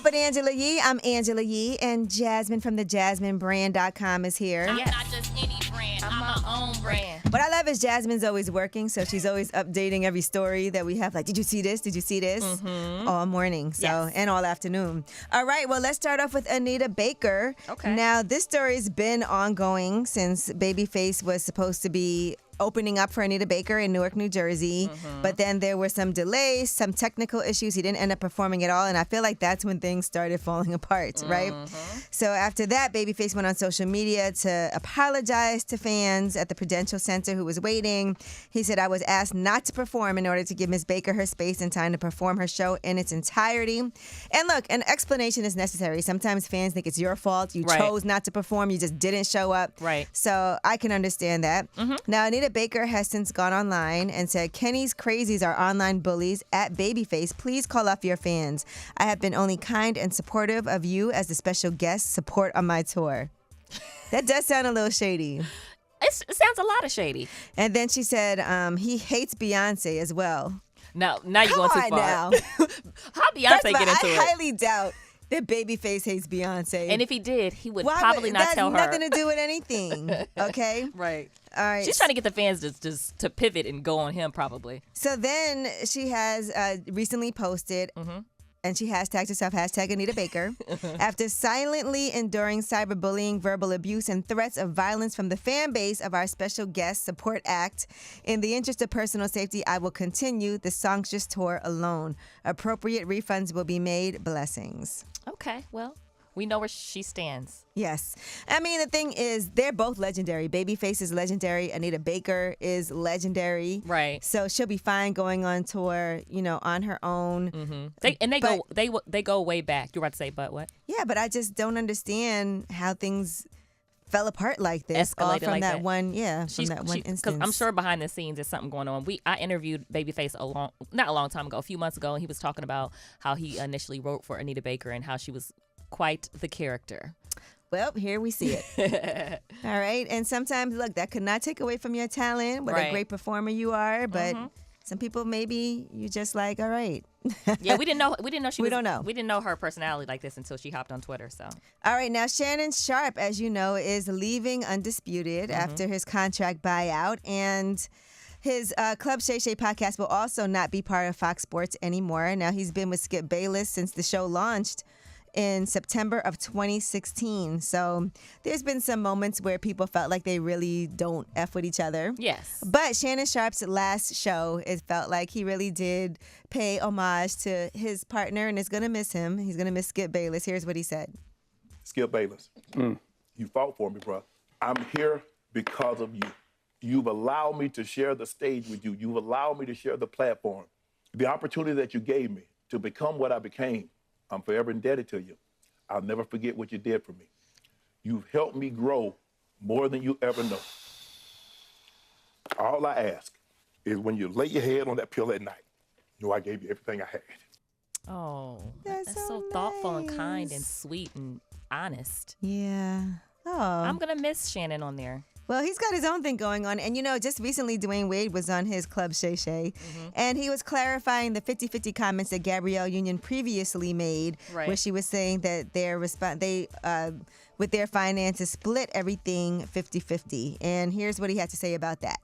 with Angela Yee. I'm Angela Yee, and Jasmine from the JasmineBrand.com is here. I'm not just any brand. I'm my own brand. What I love is Jasmine's always working, so she's always updating every story that we have. Like, did you see this? Did you see this? All morning, and all afternoon. All right, well, let's start off with Anita Baker. Okay. Now, this story's been ongoing since Babyface was supposed to be opening up for Anita Baker in Newark, New Jersey. But then there were some delays, some technical issues. He didn't end up performing at all. And I feel like that's when things started falling apart, right? So after that, Babyface went on social media to apologize to fans at the Prudential Center who was waiting. He said, I was asked not to perform in order to give Ms. Baker her space and time to perform her show in its entirety. And look, an explanation is necessary. Sometimes fans think it's your fault. You chose not to perform. You just didn't show up. Right. So I can understand that. Now, Anita Baker has since gone online and said, Kenny's crazies are online bullies at Babyface. Please call off your fans. I have been only kind and supportive of you as the special guest support on my tour. That does sound a little shady. It sounds a lot of shady. And then she said he hates Beyonce as well. No, now you're going too far. Now. How Beyonce get into I it? highly doubt that Babyface hates Beyonce. And if he did, he would probably not tell her. That has nothing to do with anything, okay? Right. All right. She's trying to get the fans to pivot and go on him, probably. So then she has recently posted, and she hashtagged herself, #Anita Baker, after silently enduring cyberbullying, verbal abuse, and threats of violence from the fan base of our special guest support act. In the interest of personal safety, I will continue the Songstress tour alone. Appropriate refunds will be made. Blessings. Okay, well, we know where she stands. Yes. I mean, the thing is, they're both legendary. Babyface is legendary. Anita Baker is legendary. Right. So she'll be fine going on tour, on her own. They go way back. You were about to say, but what? Yeah, but I just don't understand how things fell apart like this. Escalated all from like that. One instance. Because I'm sure behind the scenes there's something going on. I interviewed Babyface not a long time ago, a few months ago, and he was talking about how he initially wrote for Anita Baker and how she was quite the character. Well, here we see it. All right. And sometimes, look, that could not take away from your talent, what a great performer you are, but some people, maybe you just like, all right. Yeah, we didn't know she was. We don't know. We didn't know her personality like this until she hopped on Twitter. So. All right, now Shannon Sharpe, as you know, is leaving Undisputed after his contract buyout, and his Club Shay Shay podcast will also not be part of Fox Sports anymore. Now he's been with Skip Bayless since the show launched in September of 2016. So there's been some moments where people felt like they really don't F with each other. Yes. But Shannon Sharpe's last show, it felt like he really did pay homage to his partner and is going to miss him. He's going to miss Skip Bayless. Here's what he said. Skip Bayless, you fought for me, bro. I'm here because of you. You've allowed me to share the stage with you. You've allowed me to share the platform. The opportunity that you gave me to become what I became, I'm forever indebted to you. I'll never forget what you did for me. You've helped me grow more than you ever know. All I ask is when you lay your head on that pillow at night, I gave you everything I had. Oh, that's so thoughtful and kind and sweet and honest. Yeah. Oh. I'm going to miss Shannon on there. Well, he's got his own thing going on. And, just recently Dwyane Wade was on his Club Shay Shay. And he was clarifying the 50-50 comments that Gabrielle Union previously made, where she was saying that with their finances, split everything 50-50. And here's what he had to say about that.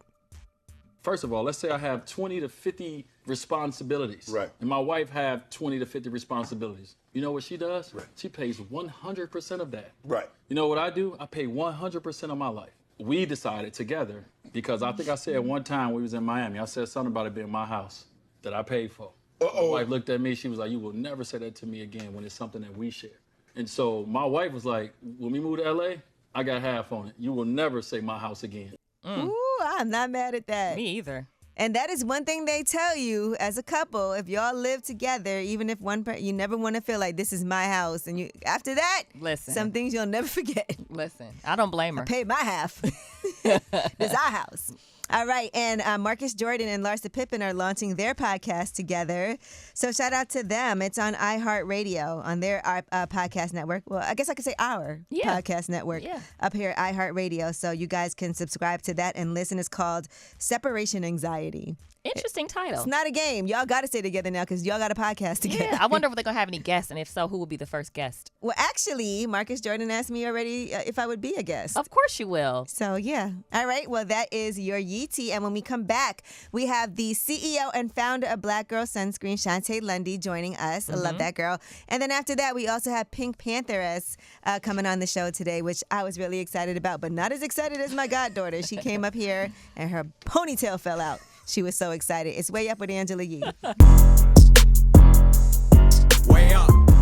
First of all, let's say I have 20 to 50 responsibilities. Right. And my wife have 20 to 50 responsibilities. You know what she does? Right. She pays 100% of that. Right. You know what I do? I pay 100% of my life. We decided together, because I think I said one time we was in Miami, I said something about it being my house that I paid for. My wife looked at me, she was like, you will never say that to me again when it's something that we share. And so my wife was like, when we moved to LA, I got half on it. You will never say my house again. Ooh, I'm not mad at that. Me either. And that is one thing they tell you as a couple. If y'all live together, even if you never want to feel like this is my house. And after that, some things you'll never forget. Listen, I don't blame her. I paid my half. This is our house. All right. And Marcus Jordan and Larsa Pippen are launching their podcast together. So shout out to them. It's on iHeartRadio on their podcast network. Well, I guess I could say our podcast network up here at iHeartRadio. So you guys can subscribe to that and listen. It's called Separation Anxiety. Interesting title. It's not a game. Y'all got to stay together now because y'all got a podcast together. Yeah, I wonder if they're going to have any guests, and if so, who will be the first guest? Well, actually, Marcus Jordan asked me already if I would be a guest. Of course you will. So, yeah. All right. Well, that is your Yee Tea. And when we come back, we have the CEO and founder of Black Girl Sunscreen, Shantae Lundy, joining us. I love that girl. And then after that, we also have Pink Pantheress coming on the show today, which I was really excited about, but not as excited as my goddaughter. She came up here and her ponytail fell out. She was so excited. It's Way Up with Angela Yee. Way up.